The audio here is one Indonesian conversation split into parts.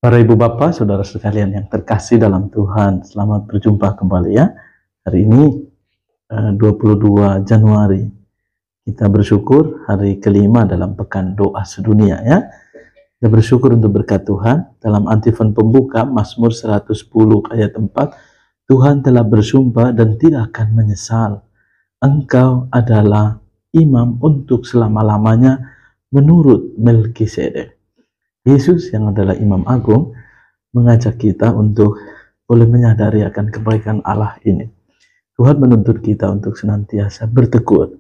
Para ibu bapak, saudara sekalian yang terkasih dalam Tuhan, selamat berjumpa kembali ya. Hari ini 22 Januari, kita bersyukur hari kelima dalam pekan doa sedunia ya. Kita bersyukur untuk berkat Tuhan. Dalam antifon pembuka Mazmur 110 ayat 4, Tuhan telah bersumpah dan tidak akan menyesal. Engkau adalah imam untuk selama-lamanya menurut Melkisedek. Yesus yang adalah imam agung mengajak kita untuk boleh menyadari akan kebaikan Allah ini. Tuhan menuntut kita untuk senantiasa bertekun.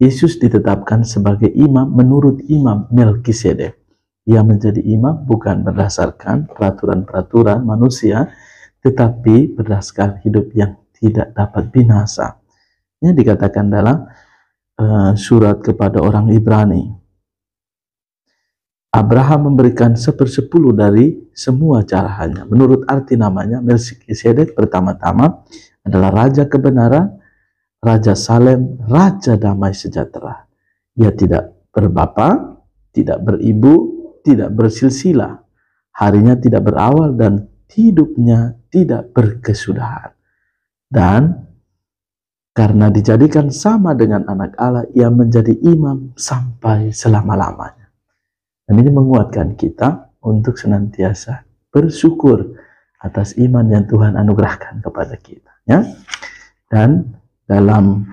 Yesus ditetapkan sebagai imam menurut imam Melkisedek. Ia menjadi imam bukan berdasarkan peraturan-peraturan manusia, tetapi berdasarkan hidup yang tidak dapat binasa. Ini dikatakan dalam surat kepada orang Ibrani. Abraham memberikan 1/10 dari semua carahannya. Menurut arti namanya, Melkisedek pertama-tama adalah Raja Kebenaran, Raja Salem, Raja Damai Sejahtera. Ia tidak berbapa, tidak beribu, tidak bersilsilah. Harinya tidak berawal dan hidupnya tidak berkesudahan. Dan karena dijadikan sama dengan anak Allah, ia menjadi imam sampai selama-lamanya. Dan ini menguatkan kita untuk senantiasa bersyukur atas iman yang Tuhan anugerahkan kepada kita. Ya. Dan dalam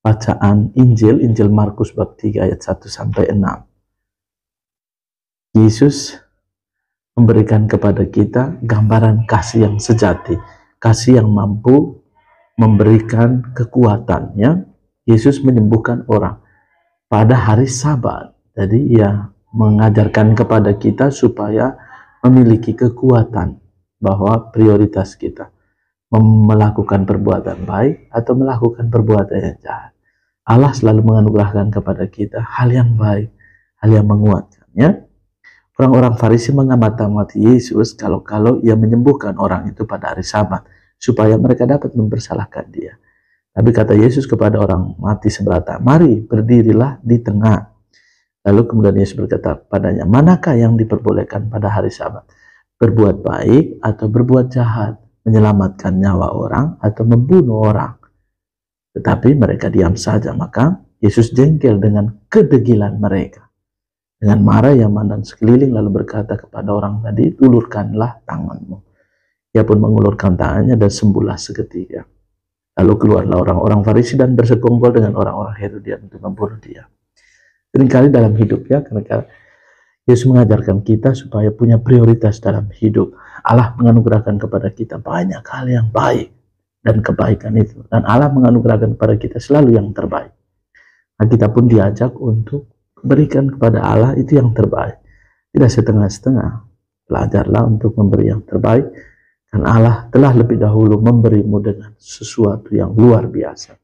bacaan Injil Markus bab 3 ayat 1-6, Yesus memberikan kepada kita gambaran kasih yang sejati, kasih yang mampu memberikan kekuatan. Ya. Yesus menyembuhkan orang pada hari Sabat. Jadi ia mengajarkan kepada kita supaya memiliki kekuatan bahwa prioritas kita melakukan perbuatan baik atau melakukan perbuatan yang jahat. Allah selalu menganugerahkan kepada kita hal yang baik, hal yang menguatkan. Ya. Orang-orang Farisi mengamati Yesus kalau ia menyembuhkan orang itu pada hari Sabat supaya mereka dapat mempersalahkan dia. Tapi kata Yesus kepada orang mati sebelah, mari berdirilah di tengah. Lalu kemudian Yesus berkata padanya, manakah yang diperbolehkan pada hari Sabat? Berbuat baik atau berbuat jahat? Menyelamatkan nyawa orang atau membunuh orang? Tetapi mereka diam saja. Maka Yesus jengkel dengan kedegilan mereka. Dengan marah ia memandang sekeliling lalu berkata kepada orang tadi, ulurkanlah tanganmu. Ia pun mengulurkan tangannya dan sembuhlah seketika. Lalu keluarlah orang-orang Farisi dan bersekongkol dengan orang-orang Herodian untuk membunuh dia. Seringkali dalam hidup ya, karena Yesus mengajarkan kita supaya punya prioritas dalam hidup. Allah menganugerahkan kepada kita banyak hal yang baik dan kebaikan itu. Dan Allah menganugerahkan kepada kita selalu yang terbaik. Nah, kita pun diajak untuk berikan kepada Allah itu yang terbaik. Tidak setengah-setengah. Belajarlah untuk memberi yang terbaik. Dan Allah telah lebih dahulu memberimu dengan sesuatu yang luar biasa.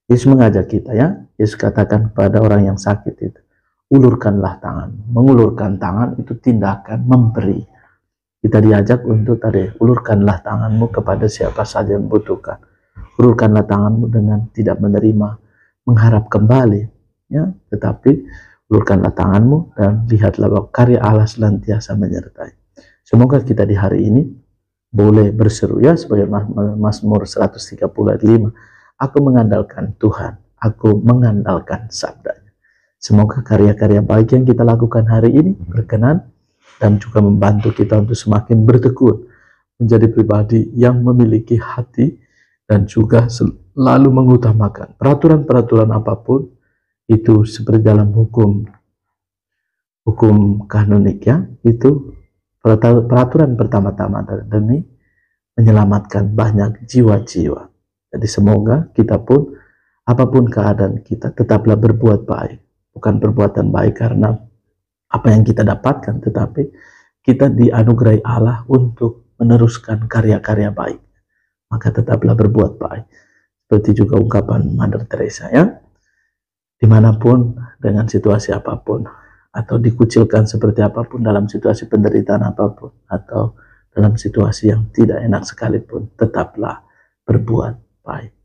Yesus mengajak kita ya. Yesus katakan kepada orang yang sakit itu, ulurkanlah tangan. Mengulurkan tangan itu tindakan memberi. Kita diajak untuk ulurkanlah tanganmu kepada siapa saja yang membutuhkan. Ulurkanlah tanganmu dengan tidak menerima, mengharap kembali. Ya, tetapi ulurkanlah tanganmu dan lihatlah bahwa karya Allah senantiasa menyertai. Semoga kita di hari ini boleh berseru ya, sebagai Mazmur 130 ayat 5. Aku mengandalkan Tuhan, aku mengandalkan sabdanya. Semoga karya-karya baik yang kita lakukan hari ini berkenan dan juga membantu kita untuk semakin bertekun menjadi pribadi yang memiliki hati dan juga selalu mengutamakan peraturan-peraturan apapun itu seperti dalam hukum kanonik ya, itu peraturan pertama-tama demi menyelamatkan banyak jiwa-jiwa. Jadi semoga kita pun, apapun keadaan kita, tetaplah berbuat baik. Bukan perbuatan baik karena apa yang kita dapatkan, tetapi kita dianugerahi Allah untuk meneruskan karya-karya baik. Maka tetaplah berbuat baik. Seperti juga ungkapan Mother Teresa ya. Dimanapun, dengan situasi apapun, atau dikucilkan seperti apapun, dalam situasi penderitaan apapun, atau dalam situasi yang tidak enak sekalipun, tetaplah berbuat baik.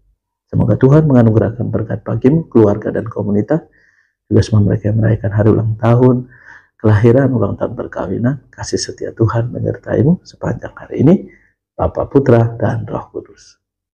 Semoga Tuhan menganugerahkan berkat bagimu, keluarga dan komunitas, juga semua mereka yang merayakan hari ulang tahun, kelahiran, ulang tahun perkawinan, kasih setia Tuhan menyertaimu sepanjang hari ini. Bapa, Putra, dan Roh Kudus.